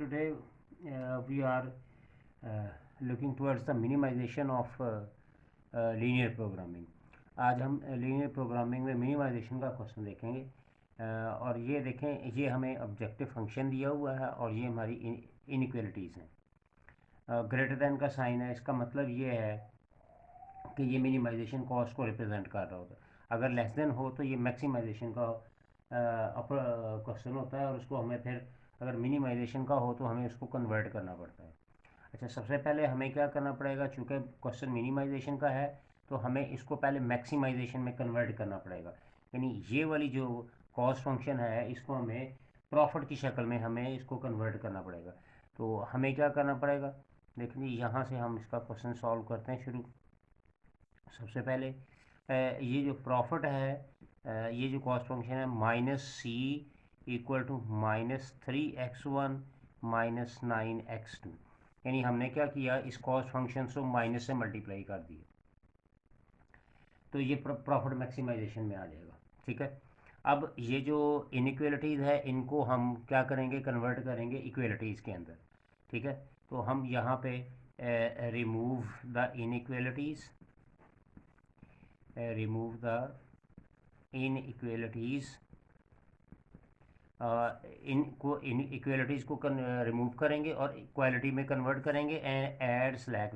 today we are looking towards the minimization of linear programming. आज हम linear programming में minimisation का question देखेंगे और ये देखें, ये हमें ऑब्जेक्टिव फंक्शन दिया हुआ है और ये हमारी इनइक्वलिटीज़ हैं। ग्रेटर देन का साइन है, इसका मतलब ये है कि ये मिनिमाइजेशन कॉस्ट को रिप्रेजेंट कर रहा होता है। अगर लेस देन हो तो ये मैक्सिमाइजेशन का क्वेश्चन होता है और उसको हमें फिर अगर मिनिमाइजेशन का हो तो हमें उसको कन्वर्ट करना पड़ता है। अच्छा, सबसे पहले हमें क्या करना पड़ेगा, चूँकि क्वेश्चन मिनिमाइजेशन का है तो हमें इसको पहले मैक्सिमाइजेशन में कन्वर्ट करना पड़ेगा। यानी ये वाली जो कॉस्ट फंक्शन है इसको हमें प्रॉफिट की शक्ल में हमें इसको कन्वर्ट करना पड़ेगा। तो हमें क्या करना पड़ेगा, देखिए यहाँ से हम इसका क्वेश्चन सॉल्व करते हैं शुरू। सबसे पहले ये जो प्रॉफिट है, ये जो कॉस्ट फंक्शन है -c equal to -3x1 -9x2, यानी हमने क्या किया, इस कॉस्ट फंक्शन को माइनस से मल्टीप्लाई कर दिया तो ये प्रॉफिट मैक्सिमाइजेशन में आ जाएगा। ठीक है, अब ये जो इनइक्वलिटीज़ है इनको हम क्या करेंगे, कन्वर्ट करेंगे इक्वलिटीज़ के अंदर। ठीक है, तो हम यहाँ पे remove the inequalities, remove the inequalities, equalities को रिमूव करेंगे और इक्वालिटी में कन्वर्ट करेंगे एंड ऐड स्लैक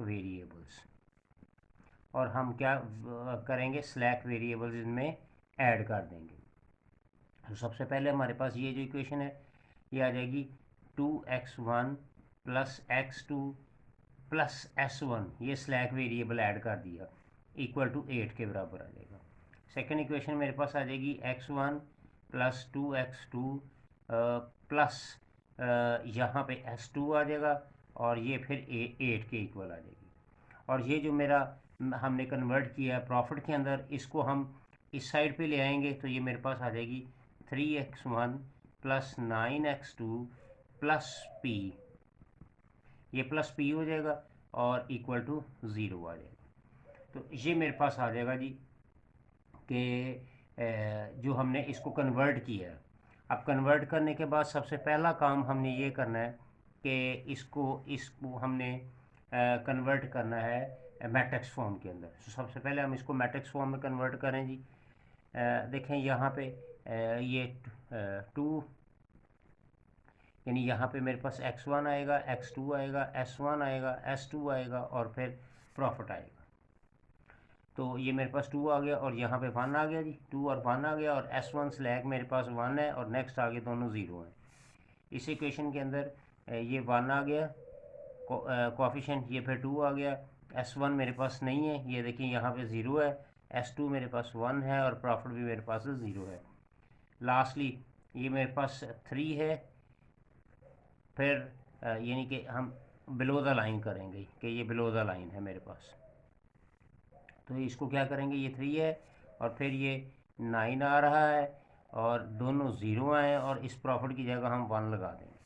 वेरिएबल्स, और हम क्या करेंगे, स्लैक वेरिएबल्स इनमें ऐड कर देंगे। तो सबसे पहले हमारे पास ये जो इक्वेशन है ये आ जाएगी 2x1 + x2 + s1, ये स्लैक वेरिएबल ऐड कर दिया, इक्वल टू 8 के बराबर आ जाएगा। सेकेंड इक्वेशन मेरे पास आ जाएगी x1 + 2x2 प्लस यहाँ पे s2 आ जाएगा और ये फिर 8 के इक्वल आ जाएगी। और ये जो मेरा हमने कन्वर्ट किया है प्रॉफिट के अंदर, इसको हम इस साइड पे ले आएंगे तो ये मेरे पास आ जाएगी 3x1 + 9x2 + p, ये प्लस p हो जाएगा और इक्वल टू 0 आ जाएगा। तो ये मेरे पास आ जाएगा जी कि जो हमने इसको कन्वर्ट किया है। अब कन्वर्ट करने के बाद सबसे पहला काम हमने ये करना है कि इसको हमने कन्वर्ट करना है मैट्रिक्स फॉर्म के अंदर। तो सबसे पहले हम इसको मैट्रिक्स फॉर्म में कन्वर्ट करें जी। देखें यहाँ पे ये 2, यानी यहाँ पे मेरे पास x1 आएगा, x2 आएगा, s1 आएगा, s2 आएगा और फिर प्रॉफिट आएगा। तो ये मेरे पास 2 आ गया और यहाँ पे 1 आ गया जी, 2 और 1 आ गया और s1 स्लैग मेरे पास 1 है और नेक्स्ट आगे दोनों 0 हैं। इस इक्वेशन के अंदर ये 1 आ गया कोएफिशिएंट, ये फिर 2 आ गया, s1 मेरे पास नहीं है, ये देखिए यहाँ पे 0 है, s2 मेरे पास 1 है और प्रॉफिट भी मेरे पास 0 है। लास्टली ये मेरे पास 3 है, फिर यानी कि हम बिलो द लाइन करेंगे कि ये बिलो द लाइन है मेरे पास, तो इसको क्या करेंगे, ये 3 है और फिर ये 9 आ रहा है और दोनों 0 आए और इस प्रॉफिट की जगह हम 1 लगा देंगे।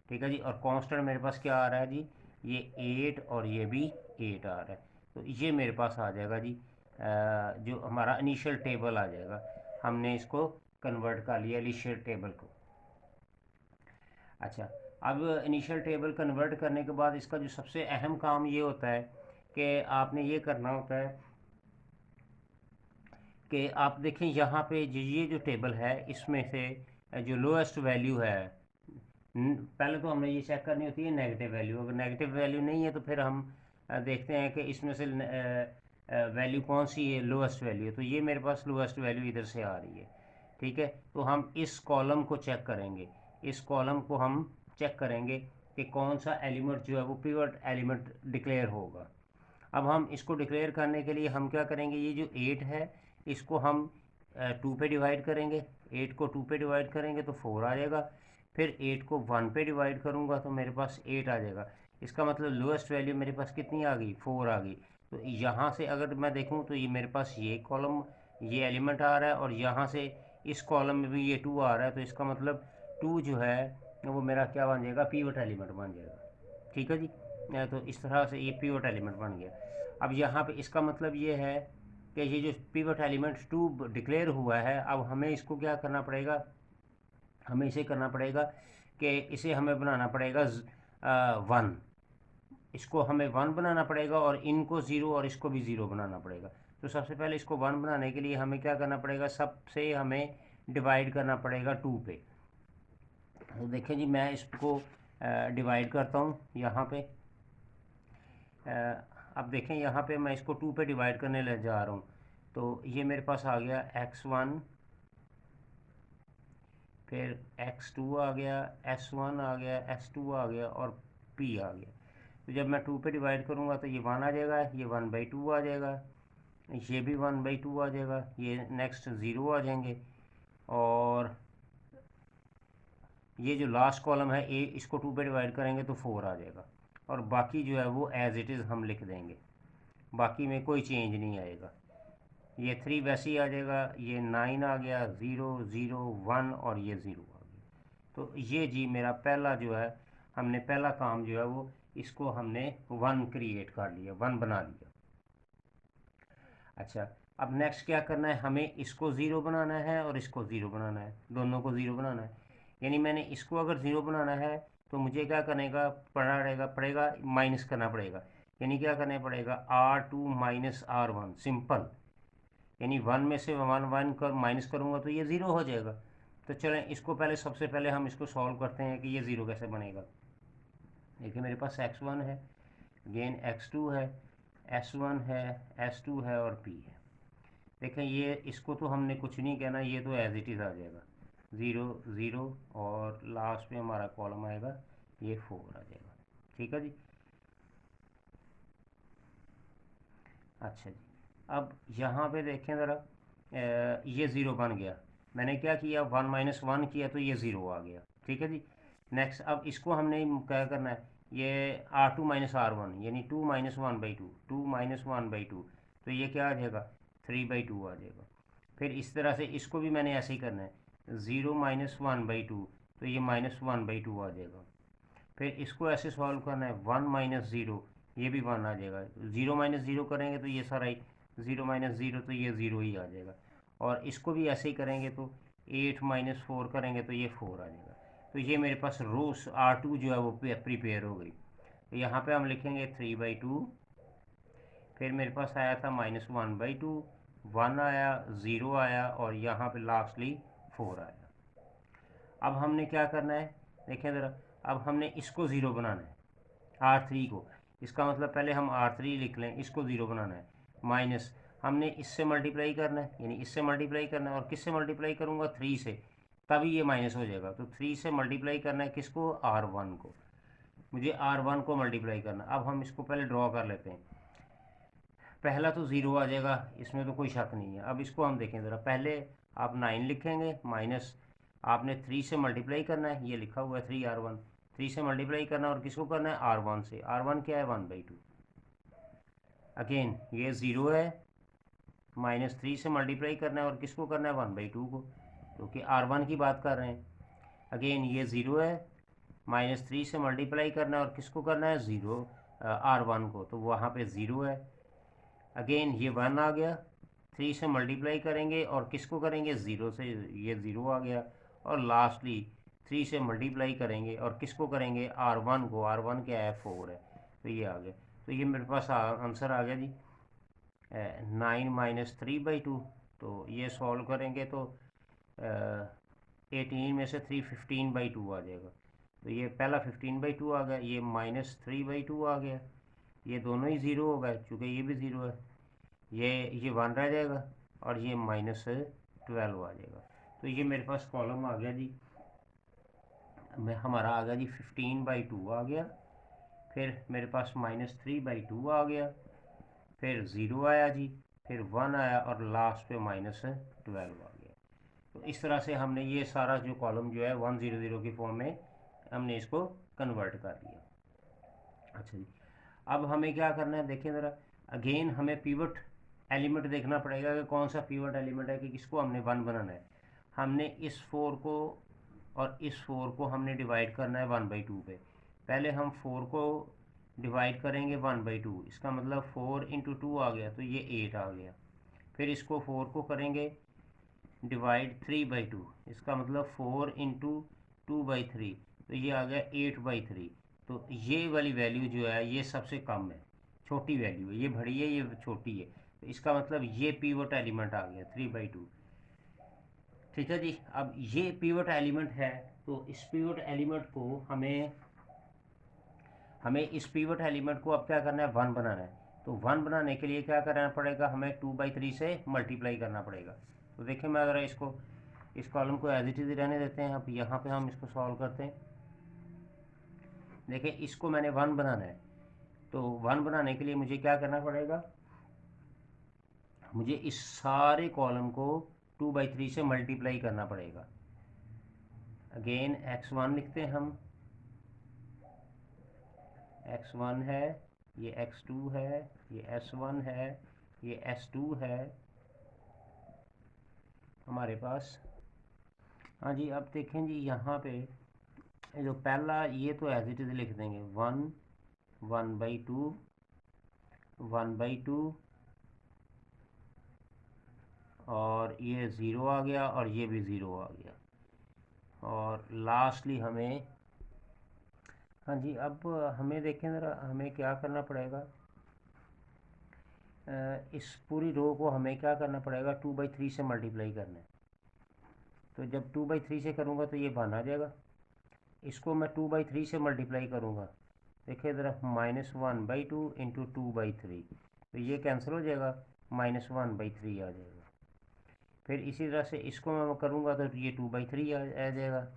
ठीक है जी, और कांस्टेंट मेरे पास क्या आ रहा है जी, ये 8 और ये भी 8 आ रहा है। तो ये मेरे पास आ जाएगा जी, जो हमारा इनिशियल टेबल आ जाएगा, हमने इसको कन्वर्ट कर लिया इनिशियल टेबल को। अच्छा, अब इनिशियल टेबल कन्वर्ट करने के बाद इसका जो सबसे अहम काम ये होता है कि आपने ये करना होता है कि आप देखें यहाँ पे ये जो टेबल है इसमें से जो लोएस्ट वैल्यू है, पहले तो हमने ये चेक करनी होती है नेगेटिव वैल्यू। अगर नेगेटिव वैल्यू नहीं है तो फिर हम देखते हैं कि इसमें से वैल्यू कौन सी है, लोएस्ट वैल्यू है। तो ये मेरे पास लोएस्ट वैल्यू इधर से आ रही है। ठीक है, तो हम इस कॉलम को चेक करेंगे, इस कॉलम को हम चेक करेंगे कि कौन सा एलिमेंट जो है वो पिवट एलिमेंट डिक्लेयर होगा। अब हम इसको डिक्लेयर करने के लिए हम क्या करेंगे, ये जो 8 है इसको हम 2 पे डिवाइड करेंगे, 8 को 2 पे डिवाइड करेंगे तो 4 आ जाएगा, फिर 8 को 1 पे डिवाइड करूँगा तो मेरे पास 8 आ जाएगा। इसका मतलब लोएस्ट वैल्यू मेरे पास कितनी आ गई, 4 आ गई। तो यहाँ से अगर मैं देखूँ तो ये मेरे पास ये कॉलम ये एलिमेंट आ रहा है और यहाँ से इस कॉलम में भी ये 2 आ रहा है, तो इसका मतलब 2 जो है वो मेरा क्या बन जाएगा, पिवट एलिमेंट बन जाएगा। ठीक है जी, तो इस तरह से ये पिवट एलिमेंट बन गया। अब यहाँ पे इसका मतलब ये है कि ये जो पिवट एलिमेंट 2 डिक्लेयर हुआ है, अब हमें इसको क्या करना पड़ेगा, हमें इसे करना पड़ेगा कि इसे हमें बनाना पड़ेगा 1, इसको हमें 1 बनाना पड़ेगा और इनको 0 और इसको भी 0 बनाना पड़ेगा। तो सबसे पहले इसको 1 बनाने के लिए हमें क्या करना पड़ेगा, सबसे हमें डिवाइड करना पड़ेगा 2 पे। तो देखें जी, मैं इसको डिवाइड करता हूँ यहाँ पे। अब देखें यहाँ पे मैं इसको 2 पे डिवाइड करने ले जा रहा हूँ। तो ये मेरे पास आ गया x1, फिर x2 आ गया, s1 आ गया, s2 आ गया और p आ गया। तो जब मैं 2 पे डिवाइड करूँगा तो ये 1 आ जाएगा, ये 1/2 आ जाएगा, ये भी 1/2 आ जाएगा, ये नेक्स्ट 0 आ जाएंगे, और ये जो लास्ट कॉलम है ए, इसको 2 पे डिवाइड करेंगे तो 4 आ जाएगा, और बाकी जो है वो एज इट इज़ हम लिख देंगे, बाकी में कोई चेंज नहीं आएगा। ये 3 वैसे ही आ जाएगा, ये 9 आ गया, 0 0 1 और ये 0 आ गया। तो ये जी मेरा पहला जो है, हमने पहला काम जो है वो इसको हमने 1 क्रिएट कर लिया, 1 बना लिया। अच्छा, अब नेक्स्ट क्या करना है, हमें इसको 0 बनाना है और इसको 0 बनाना है, दोनों को 0 बनाना है। यानी मैंने इसको अगर 0 बनाना है तो मुझे क्या करने का पड़ेगा माइनस करना पड़ेगा। यानी क्या करना पड़ेगा, R2 माइनस R1, सिंपल। यानी 1 में से 1 कर माइनस करूँगा तो ये 0 हो जाएगा। तो चलें इसको पहले, सबसे पहले हम इसको सॉल्व करते हैं कि ये 0 कैसे बनेगा। देखिए मेरे पास x1 है, अगेन x2 है, s1 है, s2 है और p है। देखें ये, इसको तो हमने कुछ नहीं कहना, ये तो एज इट इज़ आ जाएगा, 0 0 और लास्ट में हमारा कॉलम आएगा, ये 4 आ जाएगा। ठीक है जी। अच्छा जी, अब यहाँ पे देखें ज़रा, ये 0 बन गया, मैंने क्या किया, 1 माइनस 1 किया तो ये 0 आ गया। ठीक है जी। नेक्स्ट अब इसको हमने क्या करना है, ये R2 माइनस R1 यानी 2 माइनस 1/2, 2 माइनस 1/2, तो ये क्या आ जाएगा, 3/2 आ जाएगा। फिर इस तरह से इसको भी मैंने ऐसे ही करना है, 0 माइनस 1/2, तो ये -1/2 आ जाएगा। फिर इसको ऐसे सॉल्व करना है, 1 माइनस 0, ये भी 1 आ जाएगा, 0 माइनस 0 करेंगे तो ये सारा ही 0 माइनस 0, तो ये 0 ही आ जाएगा। और इसको भी ऐसे ही करेंगे तो 8 माइनस 4 करेंगे तो ये 4 आ जाएगा। तो ये मेरे पास रोस R2 जो है वो प्रिपेयर हो गई। तो यहाँ पे हम लिखेंगे 3/2, फिर मेरे पास आया था -1/2, 1 आया, 0 आया और यहाँ पे लास्टली 4 आया। अब हमने क्या करना है, देखें ज़रा, अब हमने इसको 0 बनाना है, R3 को। इसका मतलब पहले हम R3 लिख लें, इसको 0 बनाना है, माइनस हमने इससे मल्टीप्लाई करना है, यानी इससे मल्टीप्लाई करना है, और किससे मल्टीप्लाई करूँगा, 3 से, तभी ये माइनस हो जाएगा। तो 3 से मल्टीप्लाई करना है किसको, R1 को, मुझे R1 को मल्टीप्लाई करना। अब हम इसको पहले ड्रॉ कर लेते हैं, पहला तो 0 आ जाएगा, इसमें तो कोई शक नहीं है। अब इसको हम देखें ज़रा, पहले आप 9 लिखेंगे, माइनस आपने 3 से मल्टीप्लाई करना है, ये लिखा हुआ है 3R1, 3 से मल्टीप्लाई करना है और किसको करना है, R1 से। R1 क्या है, 1/2। अगेन ये 0 है, -3 से मल्टीप्लाई करना है और किसको करना है, 1/2 को, क्योंकि R1 की बात कर रहे हैं। अगेन ये 0 है, -3 से मल्टीप्लाई करना है और किसको करना है, 0 R1 को, तो वहाँ पे 0 है। अगेन ये 1 आ गया, 3 से मल्टीप्लाई करेंगे और किसको करेंगे, 0 से, ये 0 आ गया। और लास्टली 3 से मल्टीप्लाई करेंगे और किसको करेंगे, R1 को, R1 क्या है, 4 है, तो ये आ गया। तो ये मेरे पास आंसर आ गया जी, 9 माइनस 3/2। तो ये सॉल्व करेंगे तो 18 में से 3 15/2 आ जाएगा। तो ये पहला 15/2 आ गया, ये -3/2 आ गया, ये दोनों ही 0 हो गए, चूँकि ये भी 0 है, ये 1 रह जाएगा और ये -12 आ जाएगा। तो ये मेरे पास कॉलम आ गया जी, मैं हमारा आ गया जी 15/2 आ गया, फिर मेरे पास -3/2 आ गया, फिर 0 आया जी, फिर 1 आया और लास्ट पे -12 आ गया। तो इस तरह से हमने ये सारा जो कॉलम जो है 100 की फॉर्म में हमने इसको कन्वर्ट कर लिया। अच्छा जी, अब हमें क्या करना है, देखिए ज़रा, अगेन हमें पिवट एलिमेंट देखना पड़ेगा कि कौन सा पिवट एलिमेंट है, कि किसको हमने 1 बनाना है। हमने इस 4 को और इस 4 को हमने डिवाइड करना है 1/2 पे। पहले हम 4 को डिवाइड करेंगे 1/2, इसका मतलब 4 × 2 आ गया, तो ये 8 आ गया। फिर इसको 4 को करेंगे डिवाइड 3/2, इसका मतलब 4 इंटू 2/3, तो ये आ गया 8/3। तो ये वाली वैल्यू जो है ये सबसे कम है, छोटी वैल्यू है, ये बड़ी है ये छोटी है, तो इसका मतलब ये पीवट एलिमेंट आ गया 3/2। ठीक है जी। अब ये पीवट एलिमेंट है, तो इस पीवट एलिमेंट को हमें इस पीवट एलिमेंट को अब क्या करना है, 1 बनाना है। तो 1 बनाने के लिए क्या करना पड़ेगा, हमें 2/3 से मल्टीप्लाई करना पड़ेगा। तो देखिए मैं ज़रा इस कॉलम को एज इट इज़ रहने देते हैं। अब यहाँ पे हम इसको सॉल्व करते हैं। देखिए इसको मैंने 1 बनाना है, तो 1 बनाने के लिए मुझे क्या करना पड़ेगा, मुझे इस सारे कॉलम को 2/3 से मल्टीप्लाई करना पड़ेगा। अगेन x1 लिखते हैं हम, x1 है, ये x2 है, ये s1 है, ये s2 है हमारे पास। हाँ जी। अब देखें जी यहाँ पे जो पहला ये तो एज इट इज़ लिख देंगे 1, 1/2, 1/2, और ये ज़ीरो आ गया और ये भी ज़ीरो आ गया। और लास्टली हमें, हाँ जी, अब हमें देखें ज़रा हमें क्या करना पड़ेगा, इस पूरी रो को हमें क्या करना पड़ेगा, 2/3 से मल्टीप्लाई करना है। तो जब 2/3 से करूँगा तो ये 1 आ जाएगा। इसको मैं 2/3 से मल्टीप्लाई करूँगा, देखिए ज़रा, -1/2 इंटू 2/3, तो ये कैंसिल हो जाएगा, -1/3 आ जाएगा। फिर इसी तरह से इसको मैं करूँगा तो ये 2/3 आ जाएगा,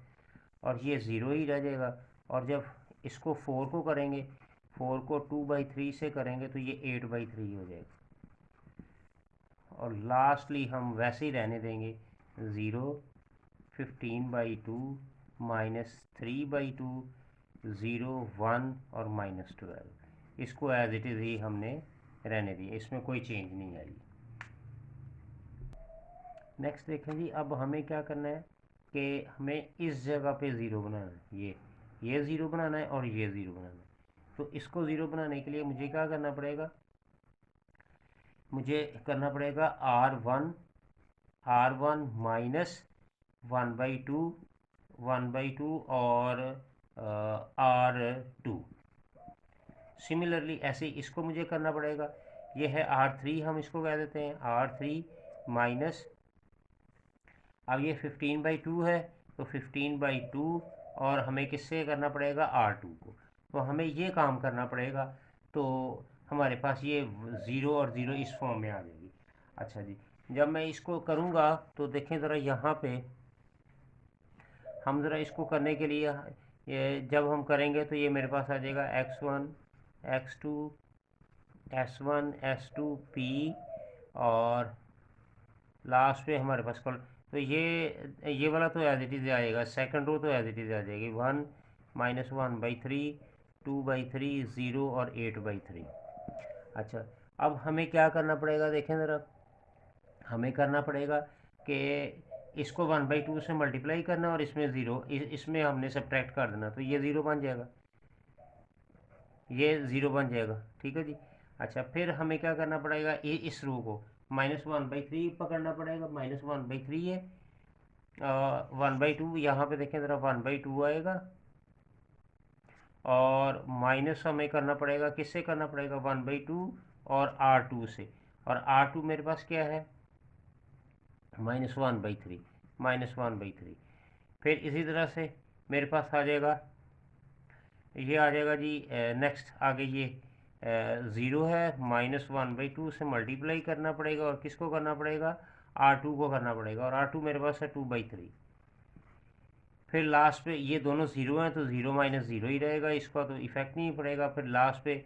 और ये ज़ीरो ही रह जाएगा। और जब इसको 4 को करेंगे, 4 को 2/3 से करेंगे तो ये 8/3 हो जाएगा। और लास्टली हम वैसे ही रहने देंगे 0, 15/2, -3/2, 0, 1 और -12। इसको एज इट इज़ ही हमने रहने दिया, इसमें कोई चेंज नहीं आई। नेक्स्ट देखें जी, अब हमें क्या करना है कि हमें इस जगह पे ज़ीरो बनाना है, ये ज़ीरो बनाना है और ये ज़ीरो बनाना है। तो इसको ज़ीरो बनाने के लिए मुझे क्या करना पड़ेगा, मुझे करना पड़ेगा R1 -1/2 और R2। सिमिलरली ऐसे इसको मुझे करना पड़ेगा। ये है R3, हम इसको कह देते हैं R3 माइनस, अब ये 15/2 है, तो 15/2, और हमें किससे करना पड़ेगा, R2 को। तो हमें ये काम करना पड़ेगा, तो हमारे पास ये 0 और 0 इस फॉर्म में आ जाएगी। अच्छा जी, जब मैं इसको करूँगा तो देखें ज़रा यहाँ पे, हम ज़रा इसको करने के लिए ये जब हम करेंगे तो ये मेरे पास आ जाएगा x1, x2, s1, s2, p, और लास्ट पे हमारे पास कल, तो ये वाला तो एज इट इज़ आएगा, सेकंड रो तो एज इट इज़ आ जाएगी 1, -1/3, 2/3, 0 और 8/3। अच्छा, अब हमें क्या करना पड़ेगा, देखें ज़रा, हमें करना पड़ेगा कि इसको 1/2 से मल्टीप्लाई करना और इसमें ज़ीरो, इसमें हमने सब्ट्रैक्ट कर देना, तो ये ज़ीरो बन जाएगा, ये ज़ीरो बन जाएगा। ठीक है जी। अच्छा, फिर हमें क्या करना पड़ेगा, इस रो को -1/3 पकड़ना पड़ेगा, -1/3 है, 1/2 यहाँ पे देखें ज़रा, 1/2 आएगा, और माइनस हमें करना पड़ेगा, किससे करना पड़ेगा, 1/2 और R2 से, और R2 मेरे पास क्या है, -1/3, -1/3। फिर इसी तरह से मेरे पास आ जाएगा, ये आ जाएगा जी, नेक्स्ट आगे ये 0 है, -1/2 से मल्टीप्लाई करना पड़ेगा, और किसको करना पड़ेगा, R2 को करना पड़ेगा, और R2 मेरे पास है 2/3। फिर लास्ट पे ये दोनों ज़ीरो हैं, तो 0 - 0 ही रहेगा, इसका तो इफेक्ट नहीं पड़ेगा। फिर लास्ट पे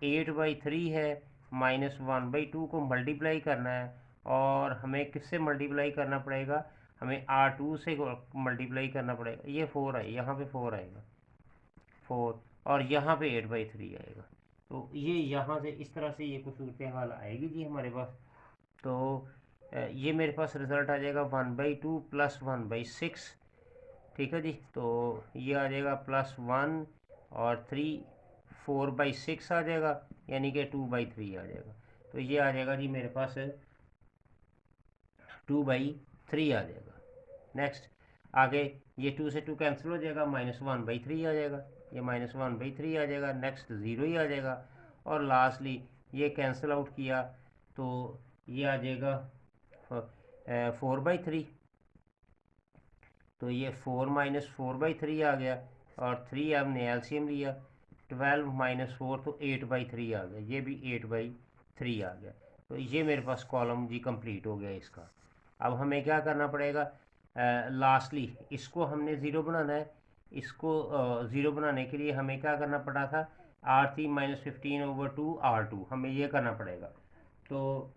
8/3 है, -1/2 को मल्टीप्लाई करना है, और हमें किससे मल्टीप्लाई करना पड़ेगा, हमें R2 से मल्टीप्लाई करना पड़ेगा, ये 4 है, यहाँ पे 4 आएगा, 4, और यहाँ पे 8/3 आएगा। तो ये यहाँ से इस तरह से ये कुछ सूरत हाल आएगी जी हमारे पास। तो ये मेरे पास रिज़ल्ट आ जाएगा 1/2 + 1/6। ठीक है जी। तो ये आ जाएगा +1 और 3, 4/6 आ जाएगा, यानी कि 2/3 आ जाएगा। तो ये आ जाएगा जी मेरे पास 2/3। 3 आ जाएगा। नेक्स्ट आगे ये 2 से 2 कैंसिल हो जाएगा, -1/3 आ जाएगा, ये -1/3 आ जाएगा। नेक्स्ट 0 ही आ जाएगा। और लास्टली ये कैंसिल आउट किया तो ये आ जाएगा 4/3। तो ये 4 - 4/3 आ गया। और 3 हमने एलसीएम लिया, 12 - 4 तो 8/3 आ गया, ये भी 8/3 आ गया। तो ये मेरे पास कॉलम जी कंप्लीट हो गया इसका। अब हमें क्या करना पड़ेगा, लास्टली इसको हमने ज़ीरो बनाना है। इसको ज़ीरो बनाने के लिए हमें क्या करना पड़ा था, R3 - 15/2 R2 हमें ये करना पड़ेगा। तो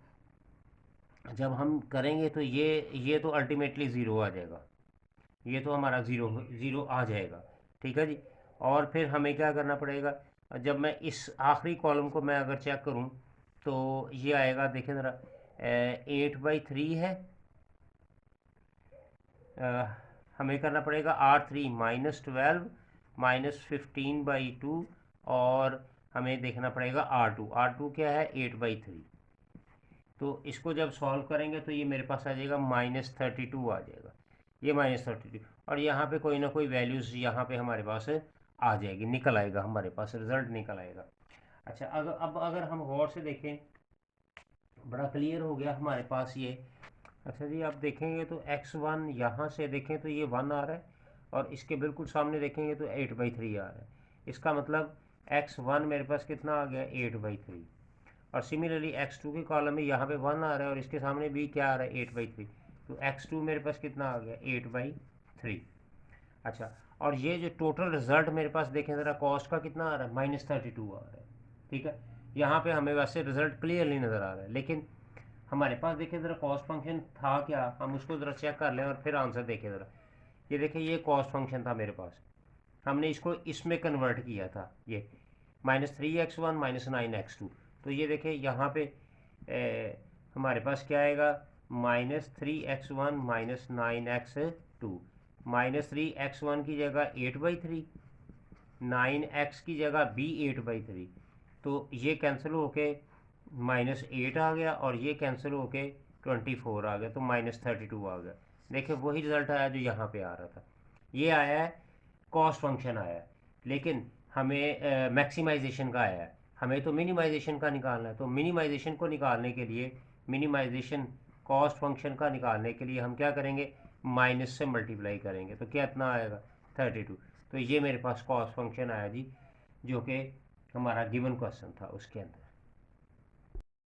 जब हम करेंगे तो ये तो अल्टीमेटली ज़ीरो आ जाएगा, ये तो हमारा ज़ीरो आ जाएगा। ठीक है जी। और फिर हमें क्या करना पड़ेगा, जब मैं इस आखिरी कॉलम को मैं अगर चेक करूं तो ये आएगा, देखें ज़रा, 8/3 है। हमें करना पड़ेगा R3 -12 -15/2 और हमें देखना पड़ेगा R2 क्या है, 8/3। तो इसको जब सॉल्व करेंगे तो ये मेरे पास आ जाएगा -32 आ जाएगा, ये -32। और यहाँ पे कोई ना कोई वैल्यूज़ यहाँ पे हमारे पास आ जाएगी, निकल आएगा, हमारे पास रिज़ल्ट निकल आएगा। अच्छा, अगर हम गौर से देखें, बड़ा क्लियर हो गया हमारे पास ये। अच्छा जी, आप देखेंगे तो x1 यहाँ से देखें तो ये 1 आ रहा है, और इसके बिल्कुल सामने देखेंगे तो 8/3 आ रहा है। इसका मतलब x1 मेरे पास कितना आ गया, 8/3। और सिमिलरली x2 के कॉलम में यहाँ पे 1 आ रहा है और इसके सामने भी क्या आ रहा है, 8/3। तो x2 मेरे पास कितना आ गया, 8/3। अच्छा, और ये जो टोटल रिजल्ट मेरे पास देखें ज़रा, कॉस्ट का कितना आ रहा है, -32 आ रहा है। ठीक है, यहाँ पे हमें वैसे रिजल्ट क्लियरली नज़र आ रहा है, लेकिन हमारे पास देखें ज़रा कॉस्ट फंक्शन था क्या, हम उसको ज़रा चेक कर लें और फिर आंसर देखें ज़रा। ये देखें, ये कॉस्ट फंक्शन था मेरे पास, हमने इसको इसमें कन्वर्ट किया था, ये -3x1 -9x2। तो ये देखें यहाँ पे हमारे पास क्या आएगा, -3x1 -9x2। -3x1 की जगह 8/3, 9x की जगह भी 8/3। तो ये कैंसिल होके -8 आ गया और ये कैंसिल होके 24 आ गया, तो -32 आ गया। देखिए वही रिज़ल्ट आया जो यहाँ पे आ रहा था, ये आया है, कॉस्ट फंक्शन आया है। लेकिन हमें मैक्सिमाइजेशन का आया है, हमें तो मिनिमाइजेशन का निकालना है। तो मिनिमाइजेशन को निकालने के लिए, मिनिमाइजेशन कॉस्ट फंक्शन का निकालने के लिए हम क्या करेंगे, माइनस से मल्टीप्लाई करेंगे, तो क्या इतना आएगा, 32। तो ये मेरे पास कॉस्ट फंक्शन आया जी, जो कि हमारा गिवन क्वेश्चन था उसके अंदर।